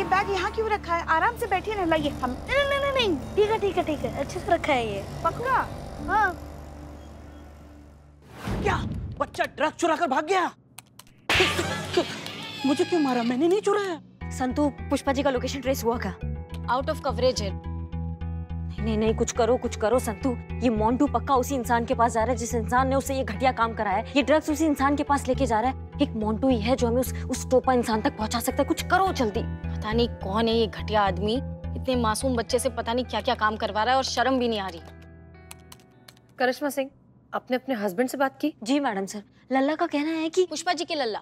Bag यहाँ क्यों रखा है? आराम से बैठिए ना, लाइए हम। नहीं नहीं नहीं नहीं, ठीक है ठीक है ठीक है, अच्छे से रखा है ये। पक्का? हाँ। क्या बच्चा ड्रग चुरा कर भाग गया? मुझे क्यों मारा? मैंने नहीं चुराया। संतू, पुष्पा जी का लोकेशन ट्रेस हुआ क्या? आउट ऑफ कवरेज है। नहीं नहीं, कुछ करो संतू। ये मोंटू पक्का उसी इंसान के पास जा रहा है जिस इंसान ने उसे ये घटिया काम कराया है। ये ड्रग्स उसी इंसान के पास लेके जा रहा है। एक मोंटू ही है जो हमें उस टोपा इंसान तक पहुंचा सकता है। कुछ करो जल्दी। पता नहीं कौन है ये घटिया आदमी, इतने मासूम बच्चे से पता नहीं क्या क्या काम करवा रहा है और शर्म भी नहीं आ रही। करिश्मा सिंह, आपने अपने हस्बैंड से बात की? जी मैडम सर, लल्ला का कहना है कि पुष्पा जी के लल्ला।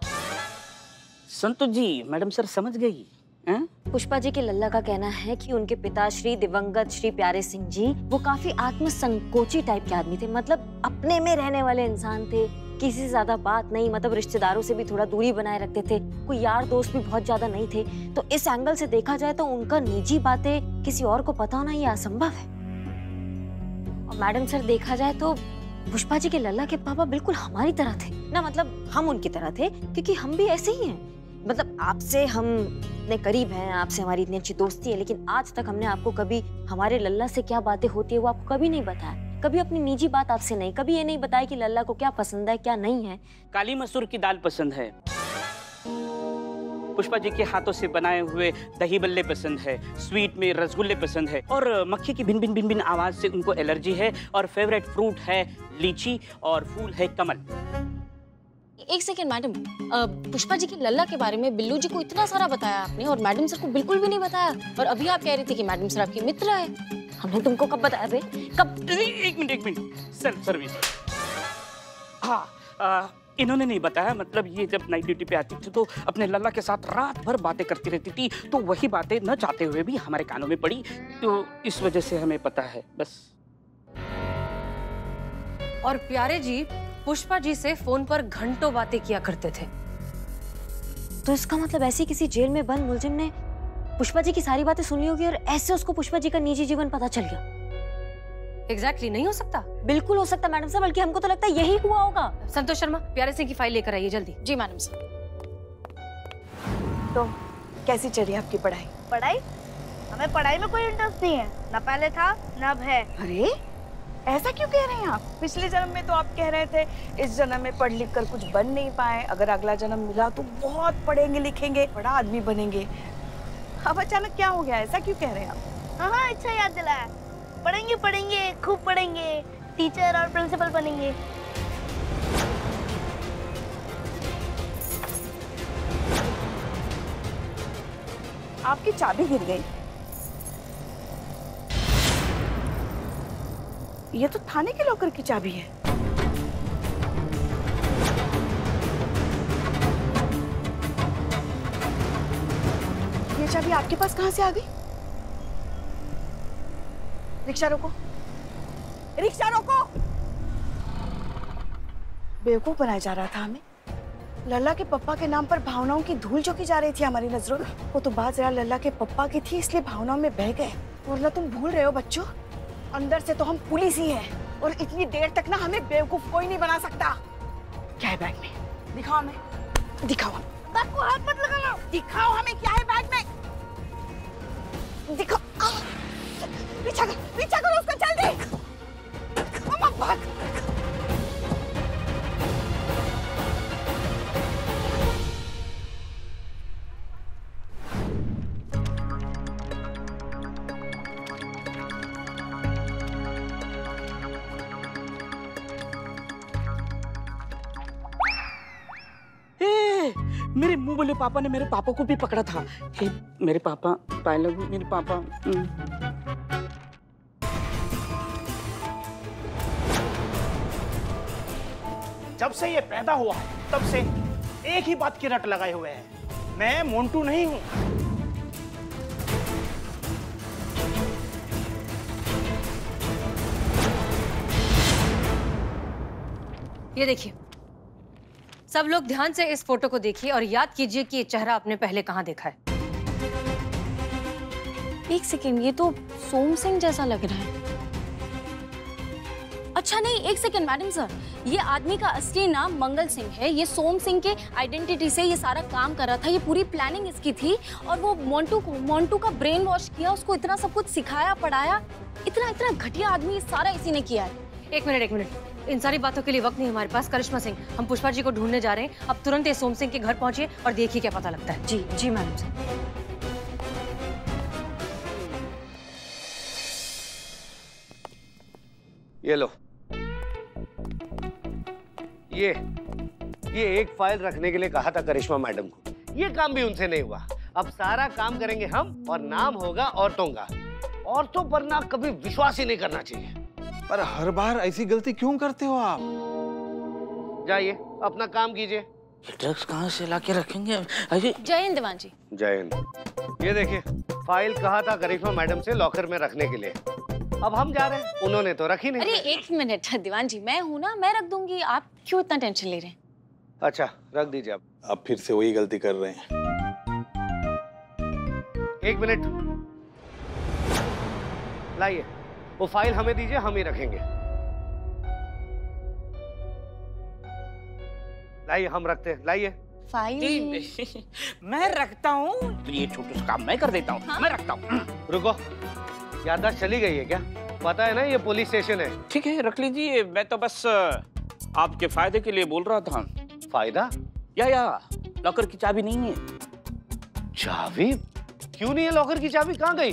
संतु जी, मैडम सर समझ गई हैं? पुष्पा जी के लल्ला का कहना है कि उनके पिता श्री दिवंगत श्री प्यारे सिंह जी वो काफी आत्मसंकोची टाइप के आदमी थे। मतलब अपने में रहने वाले इंसान थे, किसी से ज्यादा बात नहीं, मतलब रिश्तेदारों से भी थोड़ा दूरी बनाए रखते थे, कोई यार दोस्त भी बहुत ज्यादा नहीं थे। तो इस एंगल से देखा जाए तो उनका निजी बातें किसी और को पता होना ये असंभव है। और मैडम सर देखा जाए तो पुष्पा जी के लल्ला के पापा बिल्कुल हमारी तरह थे ना, मतलब हम उनकी तरह थे क्योंकि हम भी ऐसे ही हैं। मतलब आपसे हम इतने करीब हैं, आपसे हमारी इतनी अच्छी दोस्ती है, लेकिन आज तक हमने आपको कभी हमारे लल्ला से क्या बातें होती है वो आपको कभी नहीं बताया। कभी अपनी निजी बात आपसे नहीं, कभी ये नहीं बताया कि लल्ला को क्या पसंद है क्या नहीं है। काली मसूर की दाल पसंद है, पुष्पा जी के हाथों से बनाए हुए दही बल्ले पसंद है, स्वीट में रसगुल्ले पसंद है, और मक्खी की भिन भिन भिन भिन आवाज से उनको एलर्जी है, और फेवरेट फ्रूट है लीची, और फूल है कमल। एक सेकेंड मैडम, पुष्पा जी के लल्ला के बारे में बिल्लू जी को इतना सारा बताया आपने और मैडम सर को बिल्कुल भी नहीं बताया, और अभी आप कह रही थी कि मैडम सर आपकी मित्र है। हमने तुमको कब बताया बे? कब? एक मिनट, सेल्फ सर्विस। हाँ, इन्होंने नहीं बताया। मतलब ये जब नाइट ड्यूटी पे आती थी तो अपने लल्ला के साथ रात भर बातें करती रहती थी, तो वही बातें न चाहते हुए भी हमारे कानों में पड़ी, तो इस वजह से हमें पता है बस। और प्यारे जी पुष्पा जी से फोन पर घंटों बातें किया करते थे। तो इसका मतलब ऐसी किसी जेल में बंद मुलजिम ने पुष्पा जी की सारी बातें सुन ली होगी और ऐसे उसको पुष्पा जी का निजी जीवन पता चल गया। एग्जैक्टली नहीं हो सकता? बिल्कुल हो सकता मैडम साहब, बल्कि हमको तो लगता है यही हुआ होगा। संतोष शर्मा, प्यारे सिंह की फाइल लेकर आइए जल्दी। जी मैडम सर। तो कैसी चल रही है आपकी पढ़ाई? पढ़ाई? हमें पढ़ाई में कोई इंटरेस्ट नहीं है, ना पहले था ना अब है। अरे ऐसा क्यों कह रहे हैं आप? पिछले जन्म में तो आप कह रहे थे इस जन्म में पढ़ लिख कर कुछ बन नहीं पाए, अगर अगला जन्म मिला तो बहुत पढ़ेंगे लिखेंगे, बड़ा आदमी बनेंगे। अब अचानक क्या हो गया? ऐसा क्यों कह रहे हैं आप? हाँ अच्छा याद दिलाया। पढ़ेंगे पढ़ेंगे, खूब पढ़ेंगे, टीचर और प्रिंसिपल बनेंगे। आपकी चाबी गिर गई। ये तो थाने के लॉकर की चाबी है। ये चाबी आपके पास कहां से आ गई? रिक्शा रोको, रिक्शा रोको। बेवकूफ बनाया जा रहा था हमें। लल्ला के पप्पा के नाम पर भावनाओं की धूल झोंकी जा रही थी हमारी नजरों में। वो तो बात जरा लल्ला के पप्पा की थी, इसलिए भावनाओं में बह गए। वरना तुम भूल रहे हो बच्चों, अंदर से तो हम पुलिस ही हैं, और इतनी देर तक ना हमें बेवकूफ कोई नहीं बना सकता। क्या है बैग में? दिखाओ हमें, दिखाओ हमें। बैग को हाथ मत लगाना, दिखाओ हमें क्या है बैग में, दिखाओ। पीछा करो उसका, जल्दी। मम्मा भाग। मेरे मुंह बोले पापा ने मेरे पापा को भी पकड़ा था। हे मेरे पापा, आई लव यू मेरे पापा। जब से ये पैदा हुआ है तब से एक ही बात की रट लगाए हुए हैं, मैं मोंटू नहीं हूं। ये देखिए, सब लोग ध्यान से इस फोटो को देखिए और याद कीजिए कि ये चेहरा आपने पहले कहां देखा है। एक सेकेंड, ये तो सोम सिंह जैसा लग रहा है। अच्छा नहीं, एक सेकंड मैडम सर, ये आदमी का असली नाम मंगल सिंह है। ये सोम सिंह के आइडेंटिटी से ये सारा काम कर रहा था। ये पूरी प्लानिंग इसकी थी और वो मोंटू का ब्रेन वॉश किया, उसको इतना सब कुछ सिखाया पढ़ाया। इतना घटिया आदमी, ये सारा इसी ने किया है। एक मिनट, इन सारी बातों के लिए वक्त नहीं हमारे पास। करिश्मा सिंह, हम पुष्पा जी को ढूंढने जा रहे हैं। अब तुरंत ये सोम सिंह के घर पहुंचिए और देखिए क्या पता लगता है। जी जी मैडम सर। ये लो, ये एक फाइल रखने के लिए कहा था करिश्मा मैडम को। ये काम भी उनसे नहीं हुआ। अब सारा काम करेंगे हम और नाम होगा औरतों का। औरतों पर ना कभी विश्वास ही नहीं करना चाहिए। पर हर बार ऐसी गलती क्यों करते हो आप? जाइए अपना काम कीजिए। ड्रग्स कहाँ से लाके रखेंगे? अरे जय हिंद दीवान जी। जय हिंद। ये देखिए, फाइल कहा था करिश्मा मैडम से लॉकर में रखने के लिए। अब हम जा रहे हैं, उन्होंने तो रखी नहीं। अरे एक मिनट दीवान जी, मैं हूँ ना, मैं रख दूंगी। आप क्यों इतना टेंशन ले रहे हैं? अच्छा, रख दीजिए आप। अब फिर से वही गलती कर रहे हैं। एक मिनट, लाइए वो फाइल हमें दीजिए, हम ही रखेंगे। लाइए, हम रखते हैं। लाइए। फाइल मैं रखता हूँ, तो ये छोटा सा काम मैं कर देता हूँ। हाँ? मैं रखता हूँ। रुको, याददाश्त चली गई है क्या? पता है ना ये पुलिस स्टेशन है। ठीक है, रख लीजिए। मैं तो बस आपके फायदे के लिए बोल रहा था। फायदा? या लॉकर की चाबी नहीं है। चाबी क्यों नहीं है? लॉकर की चाबी कहाँ गई?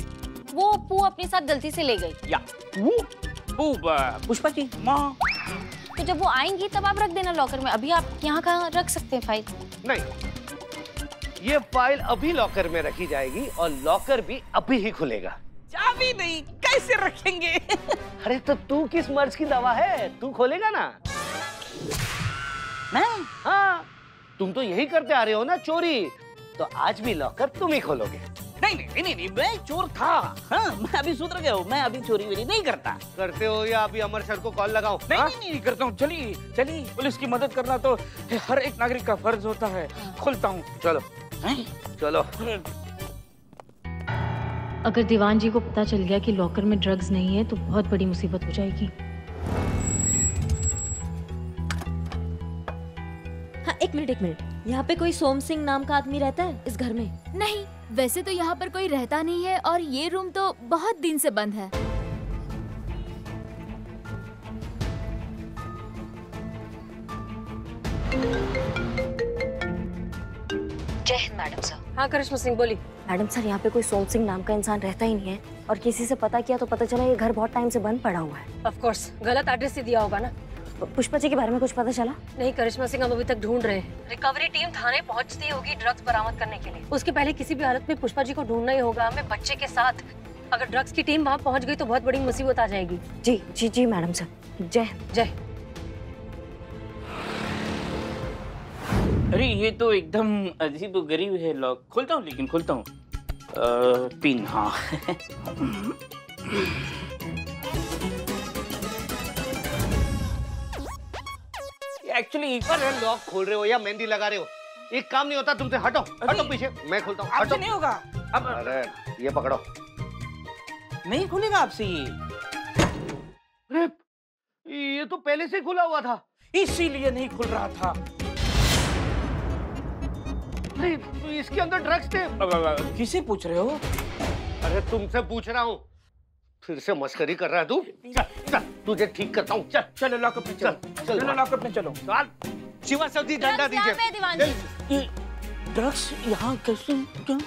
वो पू अपने साथ गलती से ले गई। या वो पुष्पा जी माँ। तो जब वो आएंगी तब आप रख देना लॉकर में। अभी आप यहाँ कहाँ रख सकते हैं फाइल? नहीं, ये फाइल अभी लॉकर में रखी जाएगी और लॉकर भी अभी ही खुलेगा। चाबी नहीं, कैसे रखेंगे? अरे तो तू किस मर्ज की दवा है? तू खोलेगा ना? मैं? हाँ, तुम तो यही करते आ रहे हो ना, चोरी। तो आज भी लॉकर तुम ही खोलोगे। नहीं, मैं चोर था। हाँ, मैं अभी सुधर गया हूँ। मैं अभी चोरी वेरी नहीं करता। करते हो या अभी अमर सर को कॉल लगाओ? नहीं करता हूँ। चलिए, पुलिस की मदद करना तो हर एक नागरिक का फर्ज होता है। खोलता हूँ। चलो चलो। अगर दीवान जी को पता चल गया कि लॉकर में ड्रग्स नहीं है तो बहुत बड़ी मुसीबत हो जाएगी। हाँ, एक मिनट, यहाँ पे कोई सोम सिंह नाम का आदमी रहता है इस घर में? नहीं, वैसे तो यहाँ पर कोई रहता नहीं है और ये रूम तो बहुत दिन से बंद है। जय हिंद मैडम सर। हाँ करिश्मा सिंह, बोली। मैडम सर, यहाँ पे कोई सोम सिंह नाम का इंसान रहता ही नहीं है और किसी से पता किया तो पता चला ये घर बहुत टाइम से बंद पड़ा हुआ है। ऑफ कोर्स गलत एड्रेस ही दिया होगा ना। पुष्पा जी के बारे में कुछ पता चला? नहीं करिश्मा सिंह, हम अभी तक ढूंढ रहे हैं। रिकवरी टीम थाने पहुंचती होगी ड्रग्स बरामद करने के लिए। उसके पहले किसी भी हालत में पुष्पा जी को ढूंढना ही होगा, हमें बच्चे के साथ। अगर ड्रग्स की टीम वहां पहुंच गई तो बहुत बड़ी मुसीबत आ जाएगी। जी मैडम सर। जय। अरे ये तो एकदम अजीब गरीब है। लॉक खोलता हूँ, लेकिन खोलता हूँ। पिन, हाँ। एक्चुअली लॉक खोल रहे हो या मेहंदी लगा रहे हो? एक काम नहीं होता तुमसे। हटो पीछे, मैं खोलता हूँ। आपसे नहीं होगा। अब अरे ये पकड़ो। नहीं खुलेगा आपसे ये। अरे ये तो पहले से खुला हुआ था। इसीलिए नहीं खुल रहा था। नहीं, इसके अंदर ड्रग्स थे। किसे पूछ रहे हो? अरे तुमसे पूछ रहा हूँ। फिर से मस्करी कर रहा है तू? चल तुझे ठीक करता हूँ। चलो लॉकअप में चलो लॉकअप में चलो। शिवा सब्जी डंडा दीजिए। ड्रग्स यहाँ कैसे क्यों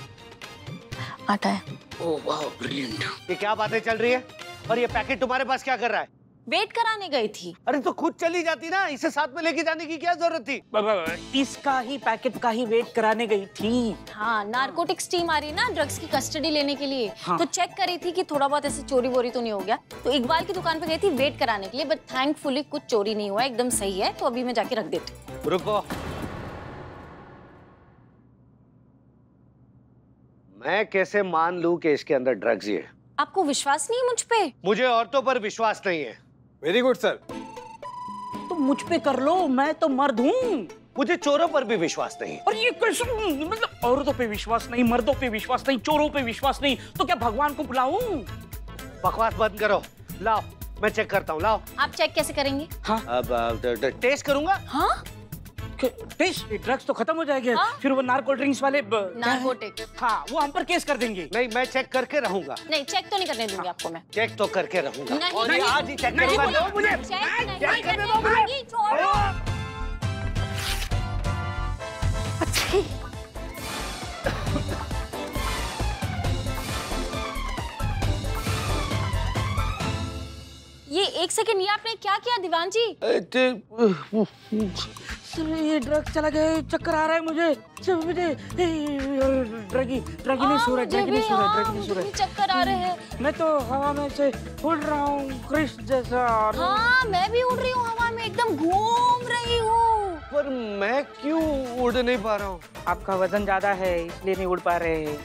आता है? ओह वाह, ब्रिलियंट। ये क्या बातें चल रही है? और ये पैकेट तुम्हारे पास क्या कर रहा है? वेट कराने गई थी। अरे तो खुद चली जाती ना, इसे साथ में लेके जाने की क्या जरूरत थी? इसका ही पैकेट का ही वेट कराने गई थी। हाँ, नारकोटिक्स टीम आ रही ना ड्रग्स की कस्टडी लेने के लिए। हाँ। तो चेक करी थी कि थोड़ा बहुत ऐसे चोरी वोरी तो नहीं हो गया। तो इकबाल की दुकान पे गई थी वेट कराने के लिए, बट थैंकफुली कुछ चोरी नहीं हुआ, एकदम सही है। तो अभी मैं जाके रख देती। रुको, मैं कैसे मान लूं कि इसके अंदर ड्रग्स ही है? आपको विश्वास नहीं है मुझ पे? मुझे औरतों पर विश्वास नहीं है। Very good sir. तो मुझ पे कर लो, मैं तो मर्द हूँ। मुझे चोरों पर भी विश्वास नहीं। और ये कैसे? मतलब औरतों पे विश्वास नहीं, मर्दों पे विश्वास नहीं, चोरों पे विश्वास नहीं, तो क्या भगवान को बुलाऊं? बकवास बंद करो। लाओ मैं चेक करता हूँ, लाओ। आप चेक कैसे करेंगे? हाँ अब टेस्ट करूंगा। हाँ टेस्ट? ड्रग्स तो खत्म हो जाएंगे। हाँ? फिर वो नार्को ड्रिंक्स वाले नार्कोटिक। हाँ, वो हम पर केस कर देंगे। नहीं, मैं चेक करके रहूंगा। नहीं, चेक तो नहीं करने दूंगी आपको मैं। चेक तो करके रहूंगा। नहीं, और नहीं, आज ही चेक नहीं, करूंगा। बोलो मुझे। चेक नहीं चेक करने करने दो मुझे। दूंगी, छोड़ो। ये एक सेकंड, ये आपने क्या किया दीवान जी? ये ड्रग चला गया, चक्कर आ रहा है मुझे। ड्रगी नहीं सो रहा, ड्रगी नहीं सो रहा, ड्रगी नहीं सो रहा। चक्कर आ रहे हैं। मैं तो हवा में से उड़ रहा हूँ कृष्ण जैसा। हाँ, मैं भी उड़ रही हूँ हवा में, एकदम घूम रही हूँ। पर मैं क्यों उड़ नहीं पा रहा हूँ? आपका वजन ज्यादा है इसलिए नहीं उड़ पा रहे हैं।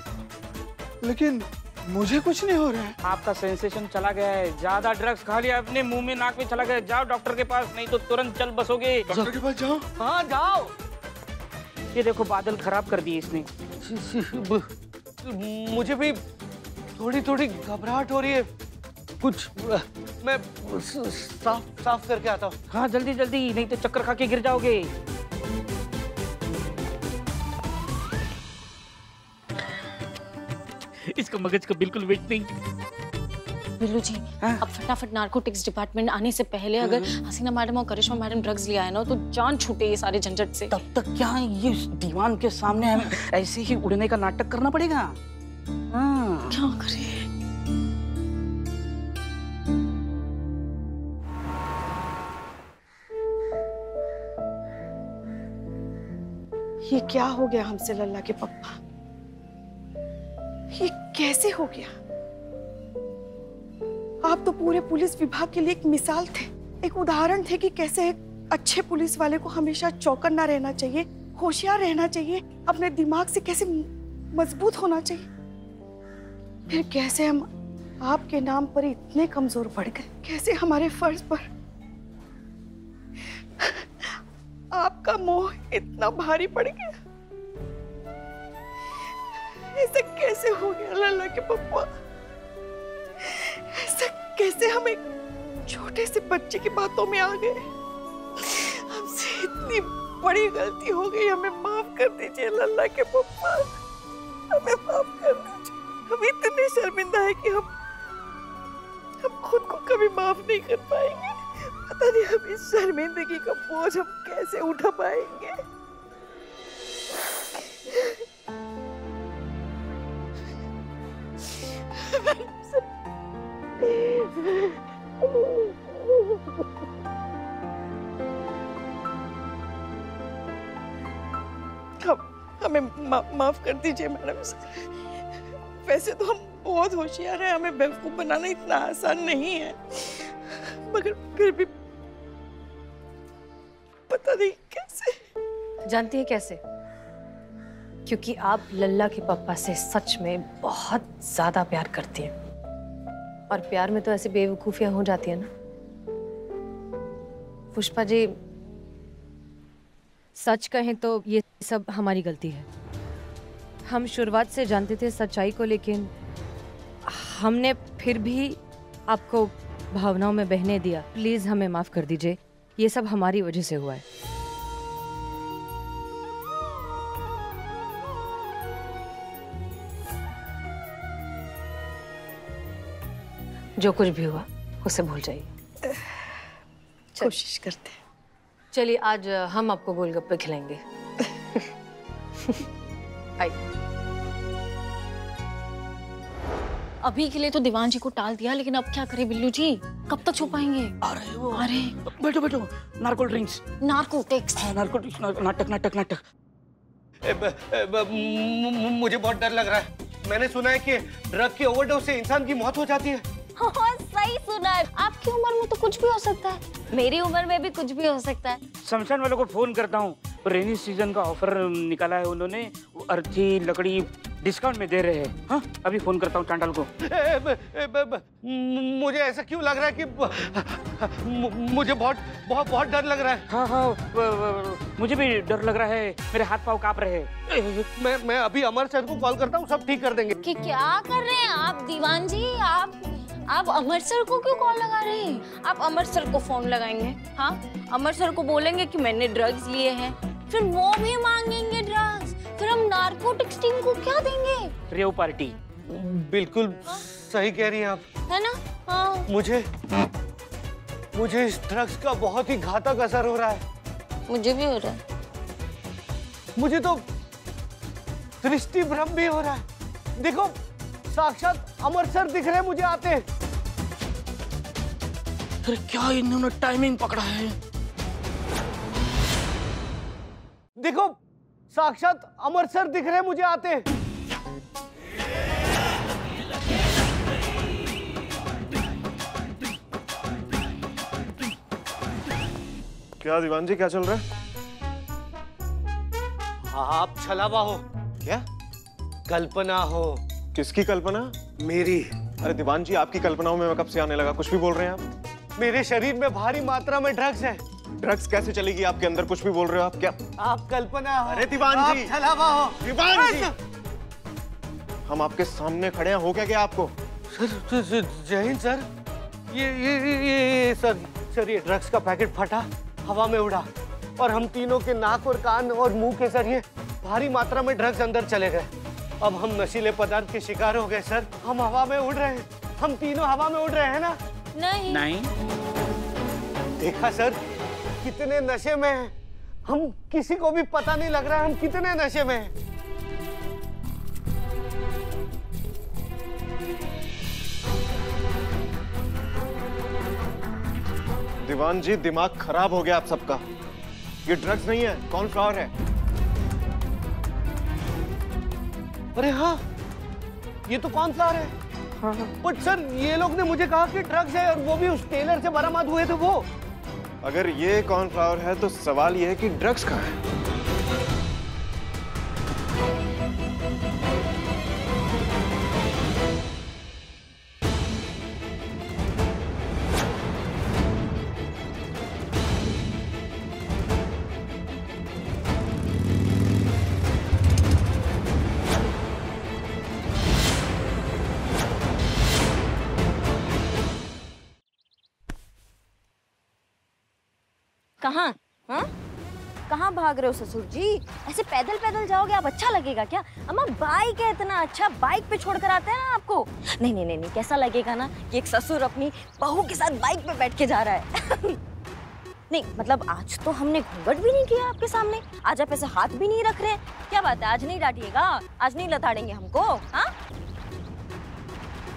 लेकिन मुझे कुछ नहीं हो रहा है। आपका सेंसेशन चला गया है, ज्यादा ड्रग्स खा लिया, अपने मुंह में नाक में चला गया। जाओ डॉक्टर के पास, नहीं तो तुरंत चल बसोगे। डॉक्टर के पास जाओ। हाँ जाओ। ये देखो बादल खराब कर दिए इसने। मुझे भी थोड़ी घबराहट हो रही है। कुछ मैं साफ करके आता हूँ। हाँ जल्दी जल्दी, नहीं तो चक्कर खा के गिर जाओगे। इसका मगज का बिल्कुल वेट नहीं। बिल्लू जी, हाँ? अब फटाफट नार्कोटिक्स डिपार्टमेंट आने से पहले अगर हसीना मैडम और करिश्मा मैडम ड्रग्स ले आए ना तो जान छूटे ये सारे झंझट से। तब तक क्या ये दीवान के सामने हमें ऐसे ही उड़ने का नाटक करना पड़ेगा। हाँ। क्या करें? ये क्या हो गया हमसे लल्ला के पप्पा? ये कैसे हो गया? आप तो पूरे पुलिस विभाग के लिए एक मिसाल थे, एक उदाहरण थे कि कैसे एक अच्छे पुलिस वाले को हमेशा चौकन्ना रहना चाहिए, होशियार रहना चाहिए, अपने दिमाग से कैसे मजबूत होना चाहिए। फिर कैसे हम आपके नाम पर इतने कमजोर पड़ गए, कैसे हमारे फर्ज पर आपका मोह इतना भारी पड़ गया। ऐसा कैसे हो गया लल्ला के पप्पा? ऐसा कैसे हम एक छोटे से बच्चे की बातों में आ गए? हमसे इतनी बड़ी गलती हो गई, हमें माफ कर दीजिए लल्ला के पप्पा, हमें माफ कर दीजिए। हम इतने शर्मिंदा है कि हम खुद को कभी माफ नहीं कर पाएंगे। पता नहीं हम इस शर्मिंदगी का बोझ हम कैसे उठा पाएंगे। हमें माफ कर दीजिए मैडम। वैसे तो हम बहुत होशियार हैं, हमें बेवकूफ बनाना इतना आसान नहीं है, मगर फिर भी पता नहीं कैसे। जानती है कैसे? क्योंकि आप लल्ला के पापा से सच में बहुत ज्यादा प्यार करती हैं, और प्यार में तो ऐसी बेवकूफियां हो जाती है ना। पुष्पा जी, सच कहें तो ये सब हमारी गलती है। हम शुरुआत से जानते थे सच्चाई को, लेकिन हमने फिर भी आपको भावनाओं में बहने दिया। प्लीज हमें माफ कर दीजिए, ये सब हमारी वजह से हुआ है। जो कुछ भी हुआ उसे भूल जाइए। कोशिश करते हैं। चलिए आज हम आपको गोलगप्पे खिलाएंगे। आइए। अभी के लिए तो दीवान जी को टाल दिया, लेकिन अब क्या करें बिल्लू जी? कब तक छुप पाएंगे? अरे बैठो बैठो। Narco drinks, narcotics. हाँ नार्कोटिक्स, नाटक नाटक नाटक। मुझे बहुत डर लग रहा है। मैंने सुना है कि ड्रग की ओवरडोज से इंसान की मौत हो जाती है। हाँ सही सुना है। आपकी उम्र में तो कुछ भी हो सकता है, मेरी उम्र में भी कुछ भी हो सकता है। शमशान वालों को फोन करता हूँ, रेनी सीजन का ऑफर निकाला है उन्होंने, अर्थी लकड़ी डिस्काउंट में दे रहे हैं। हाँ अभी फोन करता हूँ चांडाल को। मुझे ऐसा क्यों लग रहा है कि मुझे बहुत डर लग रहा है। हाँ हाँ मुझे भी डर लग रहा है, मेरे हाथ पाँव कांप रहे हैं। मैं अभी अमर सर को कॉल करता हूँ, सब ठीक कर देंगे। कि क्या कर रहे हैं आप दीवान जी? आप आप अमर सर को क्यों कॉल लगा रहे हैं? आप अमर सर को फोन लगाएंगे, हाँ? अमर सर को बोलेंगे कि मैंने ड्रग्स लिए हैं, फिर वो भी मांगेंगे ड्रग्स, फिर हम नारकोटिक्स टीम को क्या देंगे? Rave party. बिल्कुल सही कह रही हैं आप, है ना? हाँ। मुझे इस ड्रग्स का बहुत ही घातक असर हो रहा है। मुझे भी हो रहा है। मुझे तो दृष्टि भ्रम भी हो रहा है। देखो, साक्षात अमर सर दिख रहे हैं मुझे आते। अरे क्या इन्होंने टाइमिंग पकड़ा है? देखो, साक्षात अमर सर दिख रहे हैं मुझे आते। क्या दीवान जी, क्या चल रहा है? आप छलावा हो क्या? कल्पना हो। किसकी कल्पना? मेरी। अरे दीवान जी, आपकी कल्पनाओं में मैं कब से आने लगा? कुछ भी बोल रहे हैं आप। मेरे शरीर में भारी मात्रा में ड्रग्स है। ड्रग्स कैसे चलेगी आपके अंदर? कुछ भी बोल रहे हो आप। क्या आप कल्पना हो। अरे दीवान जी, छलावा हो। दीवान जी, हम आपके सामने खड़े हैं, हो क्या गया आपको? सर, जय हिंद सर। ये सर ये ड्रग्स का पैकेट फटा, हवा में उड़ा और हम तीनों के नाक और कान और मुंह के जरिए भारी मात्रा में ड्रग्स अंदर चले गए। अब हम नशीले पदार्थ के शिकार हो गए सर। हम हवा में उड़ रहे हैं, हम तीनों हवा में उड़ रहे हैं ना? नहीं। देखा सर, कितने नशे में हैं। हम किसी को भी पता नहीं लग रहा है हम कितने नशे में हैं। दीवान जी, दिमाग खराब हो गया आप सबका। ये ड्रग्स नहीं है, कॉर्नफ्लावर है। अरे हाँ, ये तो कॉर्नफ्लावर है। बट सर, ये लोग ने मुझे कहा कि ड्रग्स है, और वो भी उस टेलर से बरामद हुए थे वो। अगर ये कॉर्नफ्लावर है तो सवाल ये है कि ड्रग्स कहाँ है? कहाँ? हाँ? कहाँ भाग रहे हो ससुर जी? ऐसे पैदल पैदल जाओगे आप? अच्छा लगेगा क्या? अम्मा, बाइक है, इतना अच्छा बाइक पे छोड़कर आते हैं ना आपको। नहीं नहीं नहीं नहीं, कैसा लगेगा ना कि एक ससुर अपनी बहू के साथ बाइक पे बैठ के जा रहा है। नहीं मतलब आज तो हमने घूंघट भी नहीं किया आपके सामने, आज आप ऐसे हाथ भी नहीं रख रहे। क्या बात है, आज नहीं डांटिएगा? आज नहीं लताड़ेंगे हमको? हाँ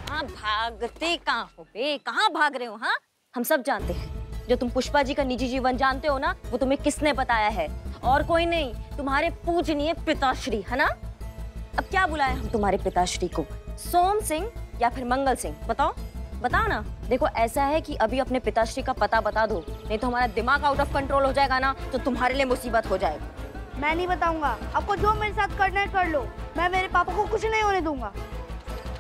हाँ, भागते कहाँ हो बे? कहाँ भाग रहे हो? हाँ, हम सब जानते हैं जो तुम पुष्पा जी का निजी जीवन जानते हो ना, वो तुम्हें किसने बताया है? और कोई नहीं, तुम्हारे पूजनीय पिताश्री, है ना? अब क्या बुलाए हम तुम्हारे पिताश्री को? सोम सिंह या फिर मंगल सिंह? बताओ बताओ ना। देखो ऐसा है कि अभी अपने पिताश्री का पता बता दो, नहीं तो हमारा दिमाग आउट ऑफ कंट्रोल हो जाएगा ना, तो तुम्हारे लिए मुसीबत हो जाएगा। मैं नहीं बताऊंगा, आपको जो मेरे साथ करना है कर लो। मैं मेरे पापा को कुछ नहीं होने दूंगा।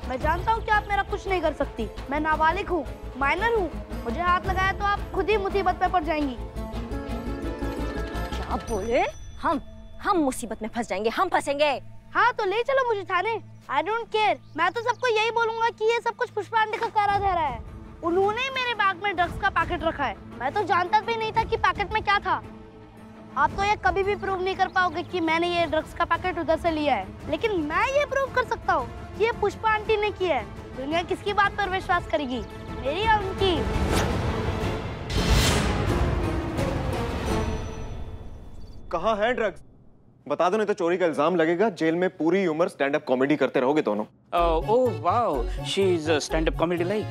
मैं जानता हूँ कि आप मेरा कुछ नहीं कर सकती। मैं नाबालिग हूँ, माइनर हूँ। मुझे हाथ लगाया तो आप खुद ही मुसीबत में पड़ जाएंगी। क्या बोले? हम मुसीबत में फंस जाएंगे? हम फंसेंगे? हाँ तो ले चलो मुझे थाने। I don't care. मैं तो सबको यही बोलूंगा कि ये सब कुछ पुष्पा आंटी का कारा धरा है। उन्होंने ही मेरे बैग में ड्रग्स का पैकेट रखा है। मैं तो जानता भी नहीं था कि पैकेट में क्या था। आप तो ये कभी भी प्रूव नहीं कर पाओगे कि मैंने ये ड्रग्स का पैकेट उधर से लिया है, लेकिन मैं ये प्रूव कर सकता हूँ कि ये पुष्पा आंटी ने किया है। दुनिया किसकी बात पर विश्वास करेगी, मेरी या उनकी? कहाँ है ड्रग्स? बता दो, नहीं तो चोरी का इल्जाम लगेगा। जेल में पूरी उम्र स्टैंड अप कॉमेडी करते रहोगे दोनों। Oh wow, she is stand up comedy like.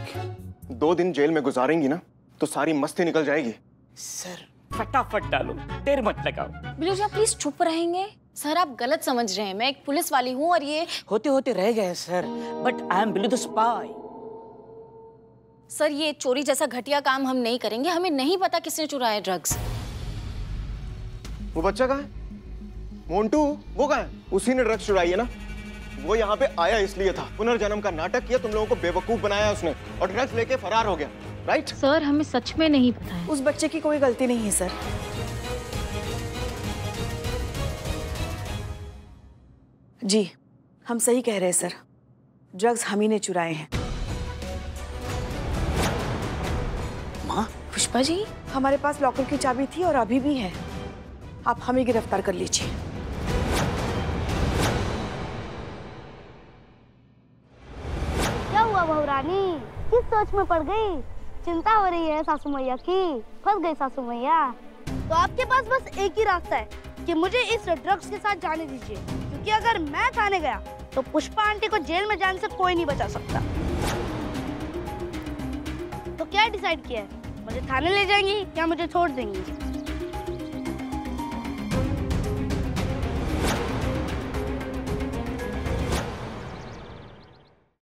2 दिन जेल में गुजारेंगी ना तो सारी मस्ती निकल जाएगी। सर फटाफट डालो, देर मत लगाओ। बिलू जी आप प्लीज चुप रहेंगे? सर आप गलत समझ रहे हैं, मैं एक पुलिस वाली हूँ और ये होते होते रह गए sir, but I am Billu the spy. Sir ये चोरी जैसा घटिया काम हम नहीं करेंगे। हमें नहीं पता किसने चुराया ड्रग्स। वो बच्चा कहाँ है? मोंटू, वो कहाँ है? उसी ने ड्रग्स चुराई है ना? वो यहाँ पे आया इसलिए था, पुनर्जन्म का नाटक किया, तुम लोगों को बेवकूफ बनाया उसने और ड्रग्स लेके फरार हो गया, राइट? सर हमें सच में नहीं पता है। उस बच्चे की कोई गलती नहीं है सर। जी हम सही कह रहे हैं सर, ड्रग्स हम ही ने चुराए हैं। माँ पुष्पा जी, हमारे पास लॉकर की चाबी थी और अभी भी है। आप हमें गिरफ्तार कर लीजिए। क्या हुआ बहू रानी, किस सोच में पड़ गई? चिंता हो रही है सासू मैया की, फंस गई सासू मैया। तो आपके पास बस एक ही रास्ता है कि मुझे इस ड्रग्स के साथ जाने दीजिए, क्योंकि अगर मैं थाने गया तो पुष्पा आंटी को जेल में जाने से कोई नहीं बचा सकता। तो क्या डिसाइड किया है, मुझे थाने ले जाएंगी या मुझे छोड़ देंगी?